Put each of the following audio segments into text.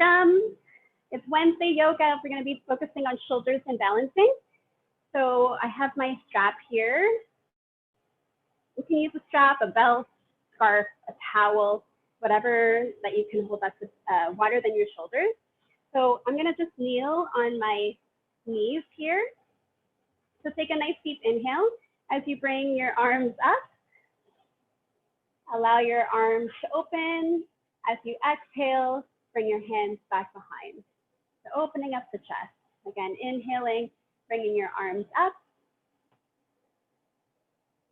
welcome. It's Wednesday yoga. We're going to be focusing on shoulders and balancing. So I have my strap here. You can use a strap, a belt, scarf, a towel, whatever that you can hold that's wider than your shoulders. So I'm going to just kneel on my knees here. So take a nice deep inhale as you bring your arms up. Allow your arms to open. As you exhale, bring your hands back behind. So opening up the chest. Again, inhaling, bringing your arms up.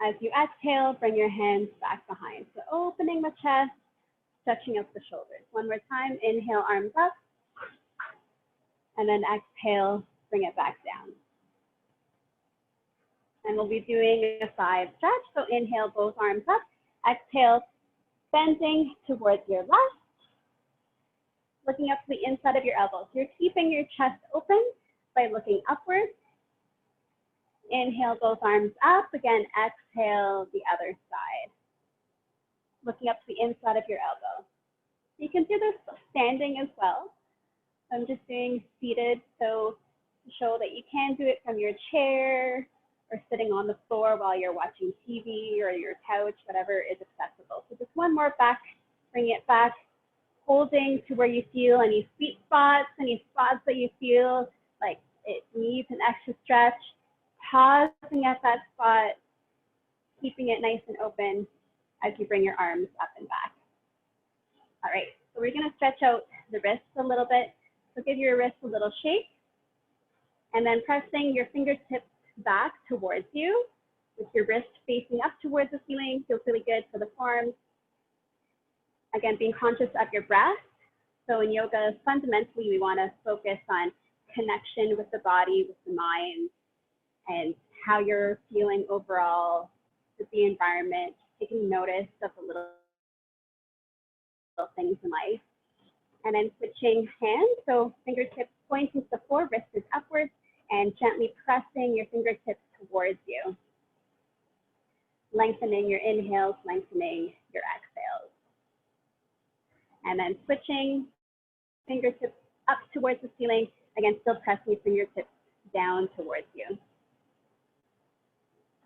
As you exhale, bring your hands back behind. So opening the chest, stretching up the shoulders. One more time, inhale, arms up. And then exhale, bring it back down. And we'll be doing a side stretch. So inhale, both arms up. Exhale, bending towards your left. Looking up to the inside of your elbows. You're keeping your chest open by looking upwards. Inhale, both arms up. Again, exhale, the other side. Looking up to the inside of your elbow. You can do this standing as well. I'm just doing seated, so to show that you can do it from your chair or sitting on the floor while you're watching TV or your couch, whatever is accessible. So just one more back, bring it back, holding to where you feel any sweet spots, any spots that you feel like it needs an extra stretch. Pausing at that spot, keeping it nice and open as you bring your arms up and back. All right, so we're gonna stretch out the wrists a little bit. So give your wrists a little shake, and then pressing your fingertips back towards you with your wrist facing up towards the ceiling. Feels really good for the forearms. Again, being conscious of your breath. So in yoga, fundamentally, we want to focus on connection with the body, with the mind, and how you're feeling overall with the environment, taking notice of the little things in life. And then switching hands, so fingertips pointing to the floor, wrist is upwards, and gently pressing your fingertips towards you. Lengthening your inhales, lengthening your exhales. And then switching fingertips up towards the ceiling, again, still pressing your fingertips down towards you.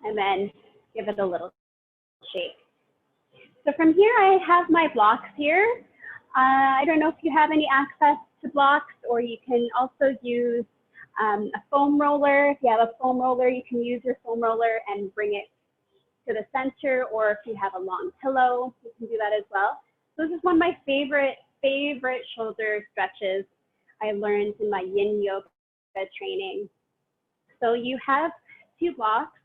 And then give it a little shake. So from here, I have my blocks here. I don't know if you have any access to blocks, or you can also use a foam roller. If you have a foam roller, you can use your foam roller and bring it to the center, or if you have a long pillow, you can do that as well. So this is one of my favorite shoulder stretches I learned in my yin yoga training. So you have two blocks.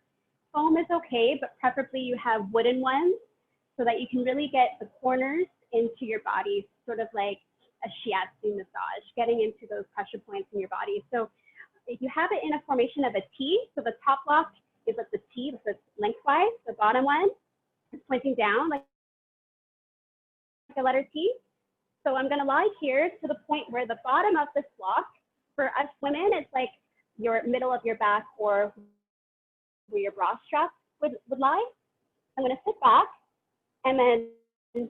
Foam is okay, but preferably you have wooden ones so that you can really get the corners into your body, sort of like a shiatsu massage, getting into those pressure points in your body. So if you have it in a formation of a T, so the top block is at the T, so it's lengthwise, the bottom one is pointing down like a letter T. So I'm gonna lie here to the point where the bottom of this block, for us women, it's like your middle of your back or where your bra strap would lie. I'm gonna sit back and then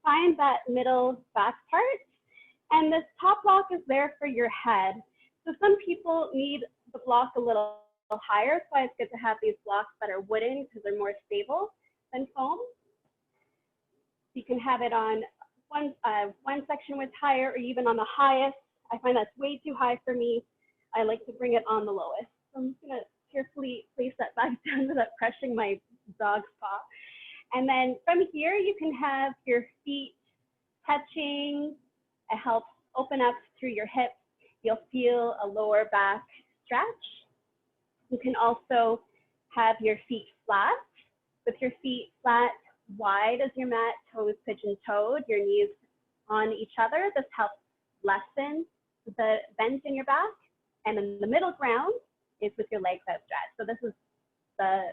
find that middle back part. And this top block is there for your head. So some people need the block a little higher. So it's good to have these blocks that are wooden because they're more stable than foam. You can have it on one section was higher, or even on the highest. I find that's way too high for me. I like to bring it on the lowest. So I'm just gonna carefully place that back down without crushing my dog's paw. And then from here, you can have your feet touching. It helps open up through your hips. You'll feel a lower back stretch. You can also have your feet flat. With your feet flat, wide as your mat, toes pigeon-toed, your knees on each other. This helps lessen the bend in your back. And then the middle ground is with your legs outstretched. So this is the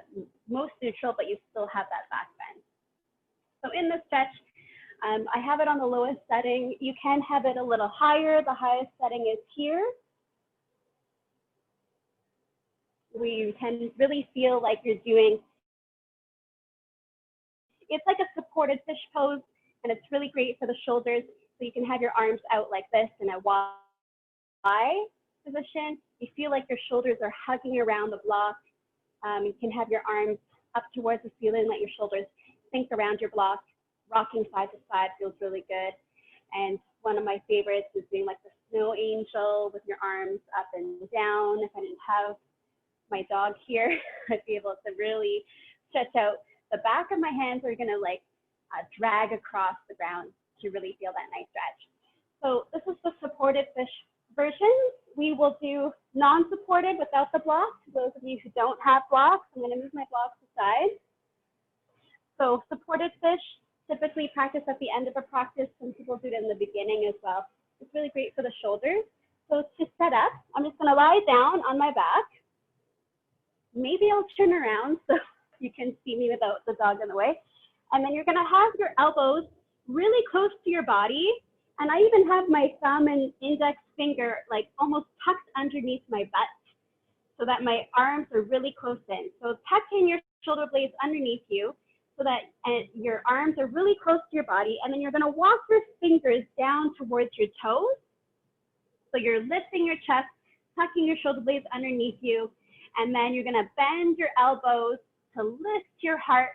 most neutral, but you still have that back bend. So in this stretch, I have it on the lowest setting. You can have it a little higher. The highest setting is here. Where you can really feel like you're doing, it's like a supported fish pose, and it's really great for the shoulders. So you can have your arms out like this in a Y position. You feel like your shoulders are hugging around the block. You can have your arms up towards the ceiling, let your shoulders sink around your block. Rocking side to side feels really good. And one of my favorites is doing like the snow angel with your arms up and down. If I didn't have my dog here, I'd be able to really stretch out the back of my hands. Are gonna like drag across the ground to really feel that nice stretch. So this is the supported fish version. We will do non-supported without the blocks. Those of you who don't have blocks, I'm gonna move my blocks aside. So supported fish, typically practice at the end of a practice. Some people do it in the beginning as well. It's really great for the shoulders. So to set up, I'm just gonna lie down on my back. Maybe I'll turn around so you can see me without the dog in the way. And then you're gonna have your elbows really close to your body. And I even have my thumb and index finger like almost tucked underneath my butt so that my arms are really close in. So tuck in your shoulder blades underneath you so that your arms are really close to your body. And then you're gonna walk your fingers down towards your toes. So you're lifting your chest, tucking your shoulder blades underneath you. And then you're gonna bend your elbows to lift your heart.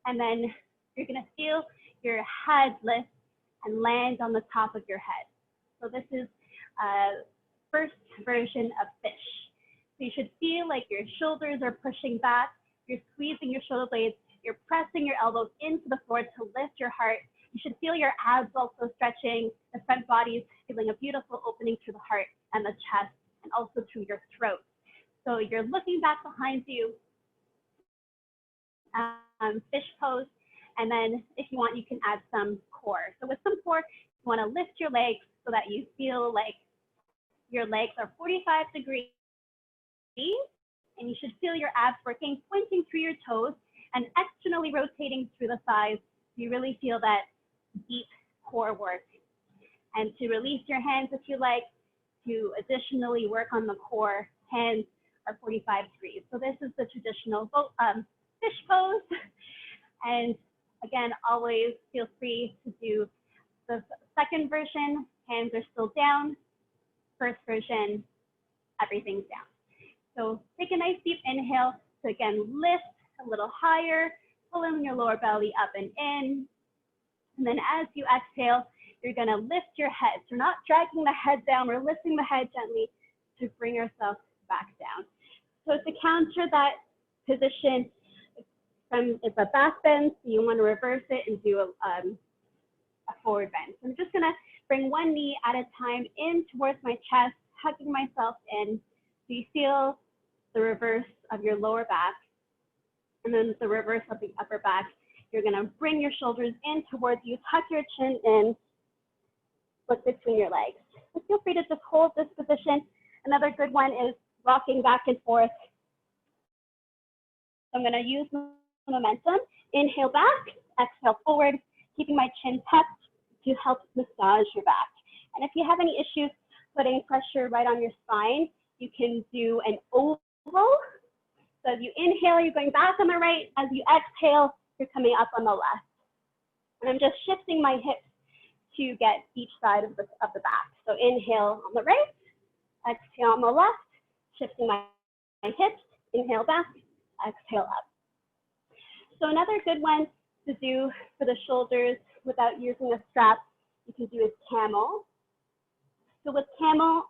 And then you're gonna feel your head lift and land on the top of your head. So this is first version of fish. So you should feel like your shoulders are pushing back, you're squeezing your shoulder blades, you're pressing your elbows into the floor to lift your heart. You should feel your abs also stretching, the front body is feeling a beautiful opening through the heart and the chest and also through your throat. So you're looking back behind you, fish pose. And then if you want, you can add some core. So with some core, you want to lift your legs so that you feel like your legs are 45 degrees. And you should feel your abs working, pointing through your toes and externally rotating through the thighs. You really feel that deep core work. And to release your hands if you like, to additionally work on the core, hands are 45 degrees. So this is the traditional fish pose. And again, always feel free to do the second version. Hands are still down. First version, everything's down. So take a nice deep inhale to again lift a little higher, pull in your lower belly up and in. And then as you exhale, you're gonna lift your head. So we're not dragging the head down, we're lifting the head gently to bring yourself back down. So to counter that position, it's a back bend, so you want to reverse it and do a forward bend. So I'm just gonna bring one knee at a time in towards my chest, hugging myself in. So you feel the reverse of your lower back, and then the reverse of the upper back. You're gonna bring your shoulders in towards you, tuck your chin in, look between your legs. So feel free to just hold this position. Another good one is rocking back and forth. So I'm gonna use momentum. Inhale back, exhale forward, keeping my chin tucked to help massage your back. And if you have any issues putting pressure right on your spine, you can do an oval. So as you inhale, you're going back on the right. As you exhale, you're coming up on the left. And I'm just shifting my hips to get each side of the back. So inhale on the right, exhale on the left, shifting my hips, inhale back, exhale up. So another good one to do for the shoulders without using a strap, you can do is camel. So with camel,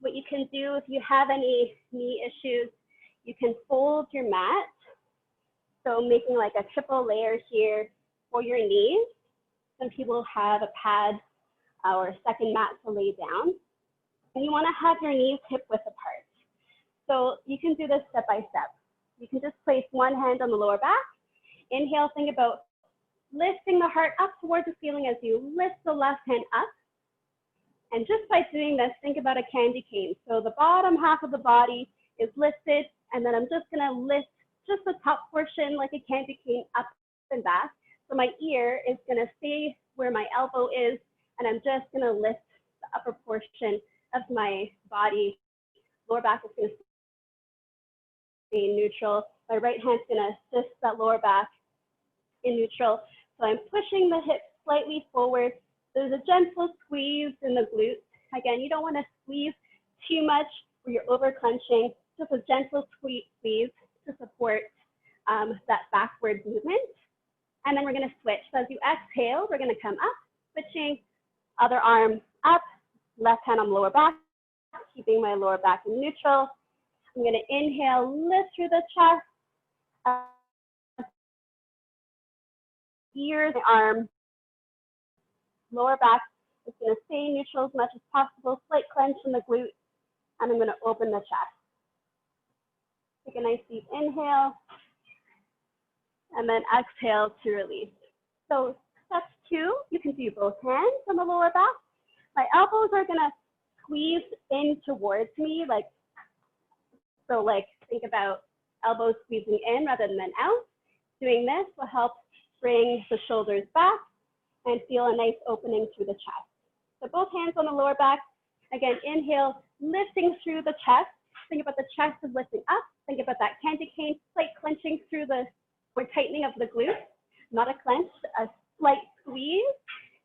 what you can do if you have any knee issues, you can fold your mat. So making like a triple layer here for your knees. Some people have a pad or a second mat to lay down. And you want to have your knees hip width apart. So you can do this step by step. You can just place one hand on the lower back. Inhale, think about lifting the heart up towards the ceiling as you lift the left hand up. And just by doing this, think about a candy cane. So the bottom half of the body is lifted, and then I'm just gonna lift just the top portion like a candy cane up and back. So my ear is gonna stay where my elbow is, and I'm just gonna lift the upper portion of my body. Lower back is gonna stay neutral. My right hand's gonna assist that lower back in neutral. So I'm pushing the hips slightly forward. There's a gentle squeeze in the glutes. Again, you don't want to squeeze too much where you're over clenching. Just a gentle squeeze to support that backward movement. And then we're going to switch. So as you exhale, we're going to come up, switching, other arm up, left hand on lower back, keeping my lower back in neutral. I'm going to inhale, lift through the chest. Ears, arm, lower back is going to stay neutral as much as possible. Slight clench in the glute, and I'm going to open the chest. Take a nice deep inhale, and then exhale to release. So step 2, you can do both hands on the lower back. My elbows are going to squeeze in towards me, like think about elbows squeezing in rather than out. Doing this will help bring the shoulders back and feel a nice opening through the chest. So both hands on the lower back. Again, inhale, lifting through the chest. Think about the chest is lifting up. Think about that candy cane, slight clenching through the, or tightening of the glutes. Not a clench, a slight squeeze.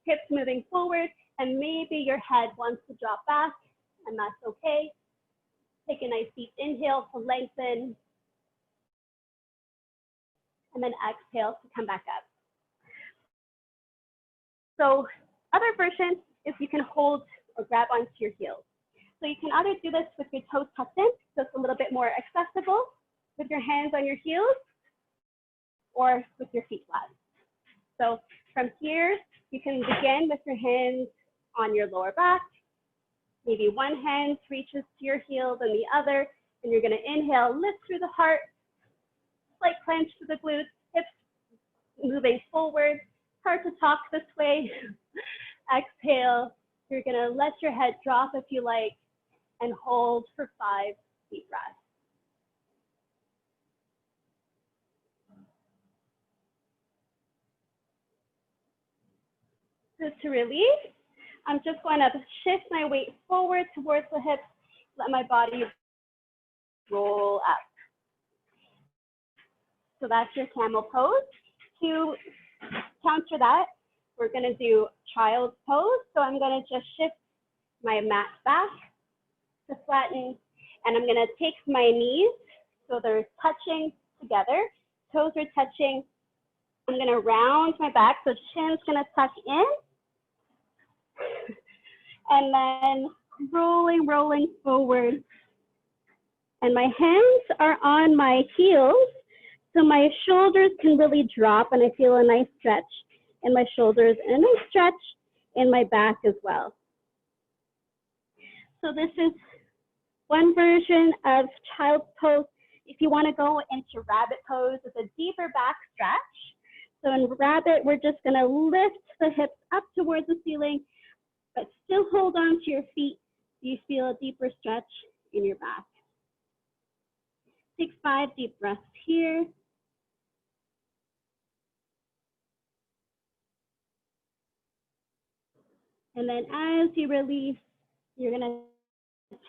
Hips moving forward, and maybe your head wants to drop back, and that's okay. Take a nice deep inhale to lengthen, and then exhale to come back up. So other version is you can hold or grab onto your heels. So you can either do this with your toes tucked in, so it's a little bit more accessible, with your hands on your heels, or with your feet flat. So from here, you can begin with your hands on your lower back. Maybe one hand reaches to your heels and the other, and you're going to inhale, lift through the heart, slight clench to the glutes, hips moving forward. Hard to talk this way. Exhale. You're going to let your head drop if you like, and hold for 5 deep breaths. So to release, I'm just going to shift my weight forward towards the hips, let my body roll up. So that's your camel pose. To counter that, we're going to do child's pose. So I'm going to just shift my mat back to flatten, and I'm going to take my knees, so they're touching together. Toes are touching. I'm going to round my back, so chin's going to tuck in. And then rolling forward. And my hands are on my heels, so my shoulders can really drop, and I feel a nice stretch in my shoulders and a nice stretch in my back as well. So this is one version of child's pose. If you want to go into rabbit pose, it's a deeper back stretch. So in rabbit, we're just going to lift the hips up towards the ceiling, but still hold on to your feet. You feel a deeper stretch in your back. Take 5 deep breaths here. And then as you release, you're going to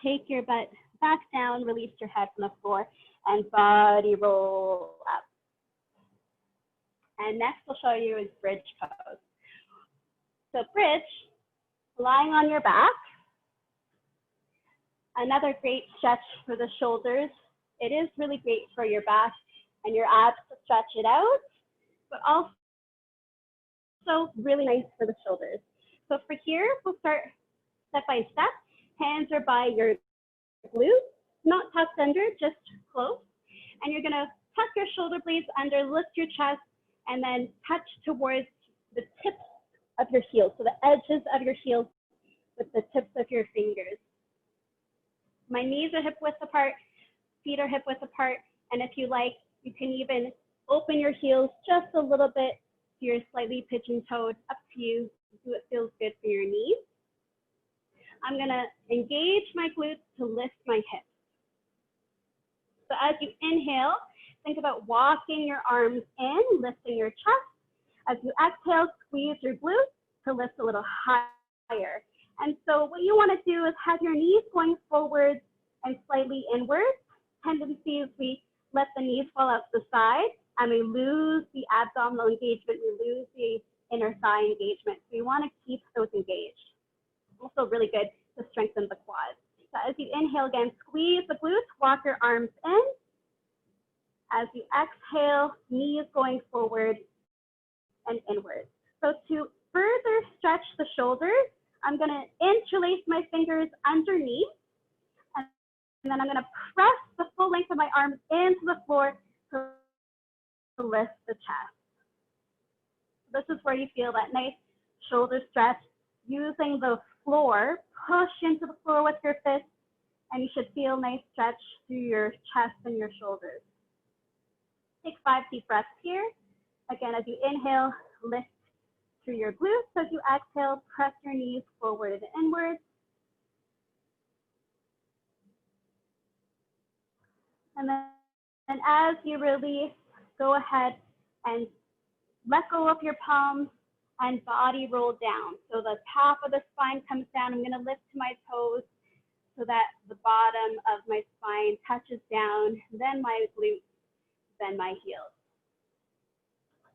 take your butt back down, release your head from the floor, and body roll up. And next we'll show you is bridge pose. So bridge, lying on your back. Another great stretch for the shoulders. It is really great for your back and your abs to stretch it out, but also really nice for the shoulders. So for here, we'll start step by step. Hands are by your glutes, not tucked under, just close. And you're gonna tuck your shoulder blades under, lift your chest, and then touch towards the tips of your heels. So the edges of your heels with the tips of your fingers. My knees are hip width apart, feet are hip width apart, and if you like, you can even open your heels just a little bit so you're slightly pigeon-toed, up to you, do what feels good for your knees. I'm gonna engage my glutes to lift my hips. So as you inhale, think about walking your arms in, lifting your chest. As you exhale, squeeze your glutes to lift a little higher. And so what you want to do is have your knees going forward and slightly inward. Tendency is we let the knees fall out to the side and we lose the abdominal engagement, we lose the inner thigh engagement. So you want to keep those engaged. Also really good to strengthen the quads. So as you inhale again, squeeze the glutes, walk your arms in. As you exhale, knees going forward and inward. So to further stretch the shoulders, I'm going to interlace my fingers underneath, and then I'm going to press the full length of my arms into the floor to lift the chest. This is where you feel that nice shoulder stretch. Using the floor, push into the floor with your fists, and you should feel nice stretch through your chest and your shoulders. Take 5 deep breaths here. Again, as you inhale, lift through your glutes. As you exhale, press your knees forward and inward. And then as you release, go ahead and let go of your palms and body roll down. So the top of the spine comes down. I'm going to lift to my toes so that the bottom of my spine touches down, then my glutes, then my heels.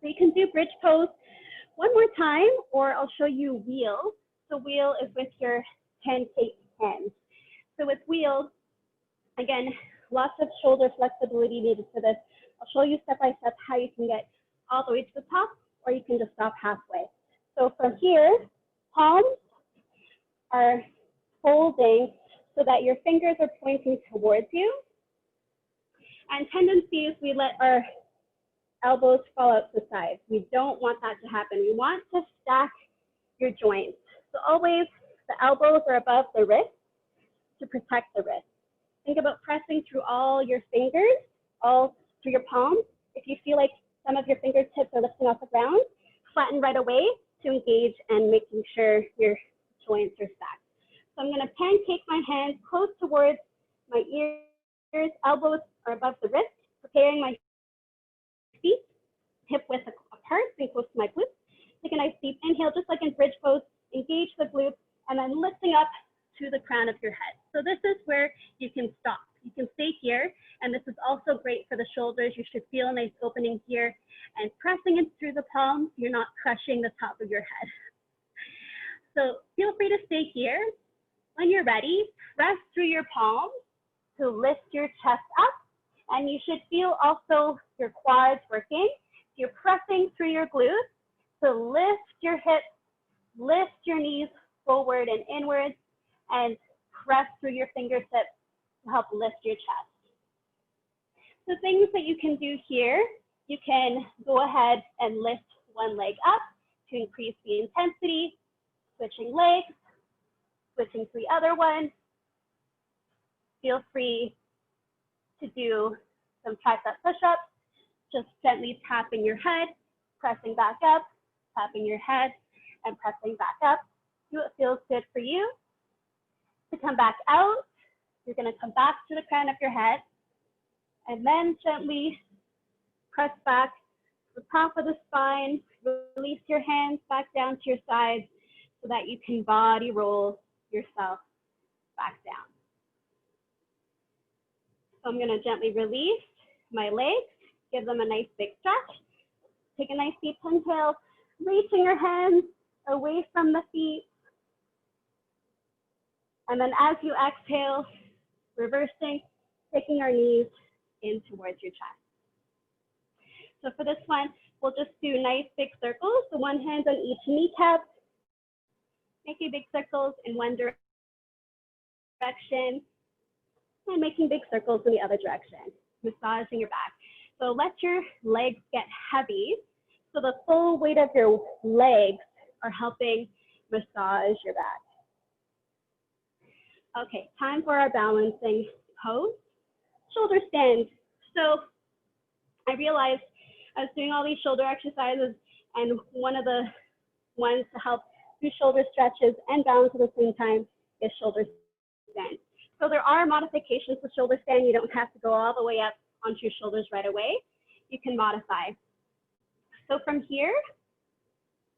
So you can do bridge pose one more time, or I'll show you wheel. So wheel is with your pancake hands. So with wheel, again, lots of shoulder flexibility needed for this. I'll show you step by step how you can get all the way to the top, or you can just stop halfway. So from here, palms are folding so that your fingers are pointing towards you. And tendency is we let our elbows fall out to the side. We don't want that to happen. We want to stack your joints. So always the elbows are above the wrist to protect the wrist. Think about pressing through all your fingers, all through your palms. If you feel like some of your fingertips are lifting off the ground, flatten right away to engage and making sure your joints are stacked. So I'm going to pancake my hands close towards my ears, elbows are above the wrist, preparing my feet, hip width apart, being close to my glutes. Take a nice deep inhale, just like in bridge pose, engage the glutes, and then lifting up to the crown of your head. So this is where you can stop. You can stay here, and this is also great for the shoulders. You should feel a nice opening here, and pressing in through the palms, you're not crushing the top of your head. So feel free to stay here. When you're ready, press through your palms to lift your chest up, and you should feel also your quads working. You're pressing through your glutes to lift your hips, lift your knees forward and inwards, and press through your fingertips to help lift your chest. So things that you can do here, you can go ahead and lift one leg up to increase the intensity, switching legs, switching to the other one. Feel free to do some tricep push-ups, just gently tapping your head, pressing back up, tapping your head, and pressing back up. See what feels good for you. To come back out, you're going to come back to the crown of your head, and then gently press back to the top of the spine. Release your hands back down to your sides so that you can body roll yourself back down. So I'm going to gently release my legs, give them a nice big stretch. Take a nice deep inhale, reaching your hands away from the feet. And then as you exhale, reversing, taking our knees in towards your chest. So for this one, we'll just do nice big circles. So one hand on each kneecap, making big circles in one direction, and making big circles in the other direction, massaging your back. So let your legs get heavy, so the full weight of your legs are helping massage your back. Okay, time for our balancing pose. Shoulder stand. So I realized I was doing all these shoulder exercises, and one of the ones to help do shoulder stretches and balance at the same time is shoulder stand. So there are modifications to shoulder stand. You don't have to go all the way up onto your shoulders right away. You can modify. So from here,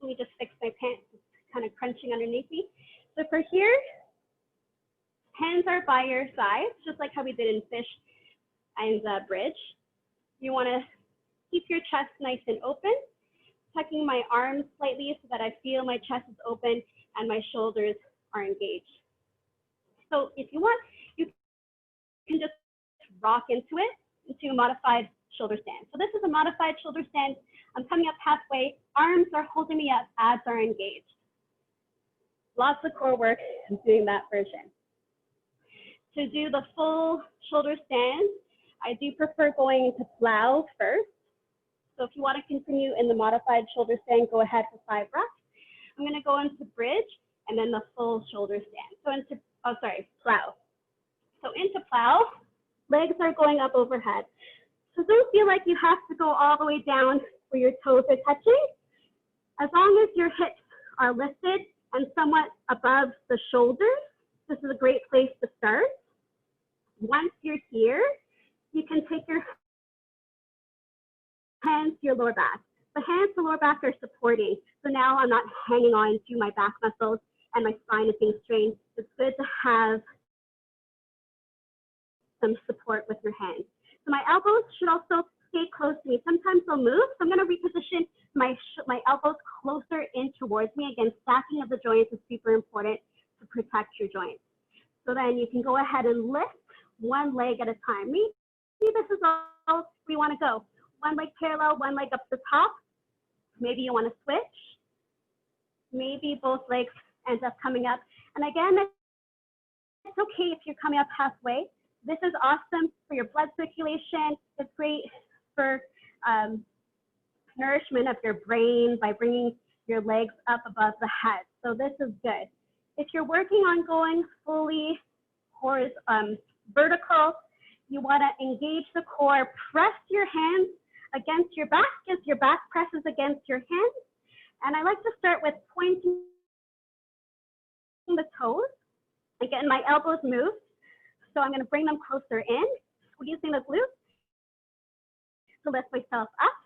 let me just fix my pants. It's kind of crunching underneath me. So for here, hands are by your sides, just like how we did in fish and bridge. You want to keep your chest nice and open. tucking my arms slightly so that I feel my chest is open and my shoulders are engaged. So if you want, you can just rock into it, into a modified shoulder stand. So this is a modified shoulder stand. I'm coming up halfway, arms are holding me up, abs are engaged. Lots of core work in doing that version. To do the full shoulder stand, I do prefer going into plow first. So if you want to continue in the modified shoulder stand, go ahead for 5 reps. I'm going to go into bridge and then the full shoulder stand. So into, plow. So into plow, legs are going up overhead. So don't feel like you have to go all the way down where your toes are touching. As long as your hips are lifted and somewhat above the shoulders, this is a great place to start. Once you're here, you can take your hands to your lower back. The hands to lower back are supporting. So now I'm not hanging on to my back muscles and my spine is being strained. It's good to have some support with your hands. So my elbows should also stay close to me. Sometimes they'll move, so I'm going to reposition my elbows closer in towards me. Again, stacking of the joints is super important to protect your joints. So then you can go ahead and lift one leg at a time. Maybe this is all we want to go. One leg parallel, one leg up the top. Maybe you want to switch. Maybe both legs end up coming up. And again, it's okay if you're coming up halfway. This is awesome for your blood circulation. It's great for nourishment of your brain by bringing your legs up above the head. So this is good. If you're working on going fully vertical, you want to engage the core, press your hands against your back as your back presses against your hands. And I like to start with pointing the toes. Again, my elbows move, so I'm going to bring them closer in, squeezing the glutes to lift myself up.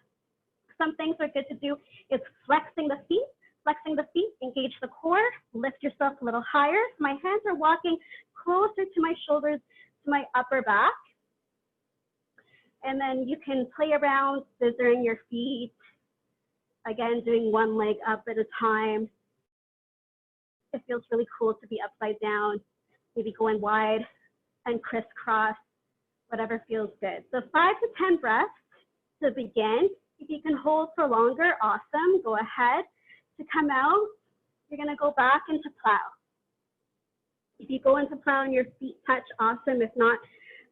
Some things are good to do is flexing the feet, engage the core, lift yourself a little higher. My hands are walking closer to my shoulders, to my upper back. And then you can play around, scissoring your feet. Again, doing one leg up at a time. It feels really cool to be upside down, maybe going wide and crisscross, whatever feels good. So 5 to 10 breaths to begin. If you can hold for longer, awesome, go ahead. To come out, you're gonna go back into plow. If you go into plow and your feet touch, awesome. If not,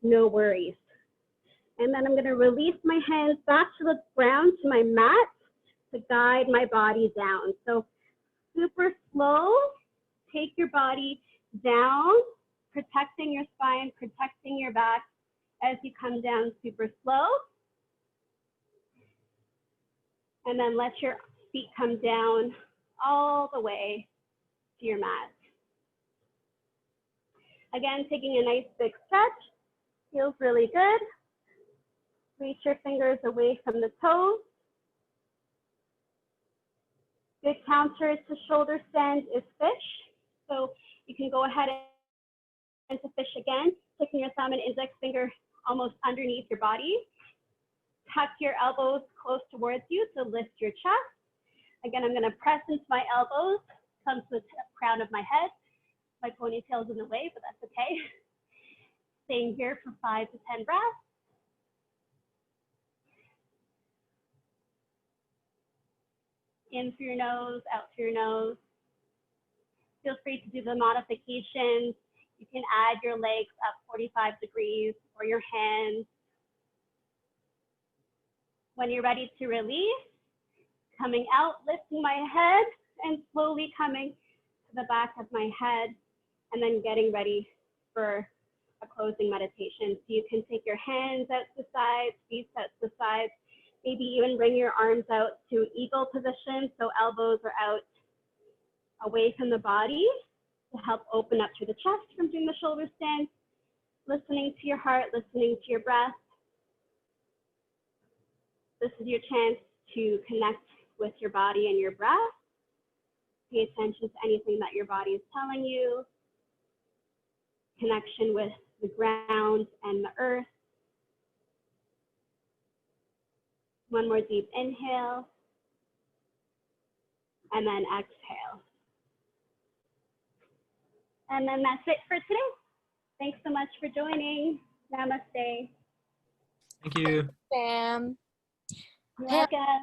no worries. And then I'm gonna release my hands back to the ground, to my mat, to guide my body down. So super slow, take your body down, protecting your spine, protecting your back as you come down super slow. And then let your feet come down all the way to your mat. Again, taking a nice big stretch, feels really good. Reach your fingers away from the toes. Good counter to shoulder stand is fish. So you can go ahead and to fish again, taking your thumb and index finger almost underneath your body. Tuck your elbows close towards you to lift your chest. Again, I'm going to press into my elbows, come to the crown of my head. My ponytail's in the way, but that's okay. Staying here for 5 to 10 breaths. In through your nose, out through your nose. Feel free to do the modifications. You can add your legs up 45 degrees or your hands. When you're ready to release, coming out, lifting my head and slowly coming to the back of my head and then getting ready for a closing meditation. So you can take your hands out to the sides, feet out to the sides, maybe even bring your arms out to eagle position. So elbows are out away from the body to help open up through the chest from doing the shoulder stand, listening to your heart, listening to your breath. This is your chance to connect with your body and your breath. Pay attention to anything that your body is telling you. Connection with the ground and the earth. One more deep inhale. and then exhale. And then that's it for today. Thanks so much for joining. Namaste. Thank you. Sam. You're Hey, welcome.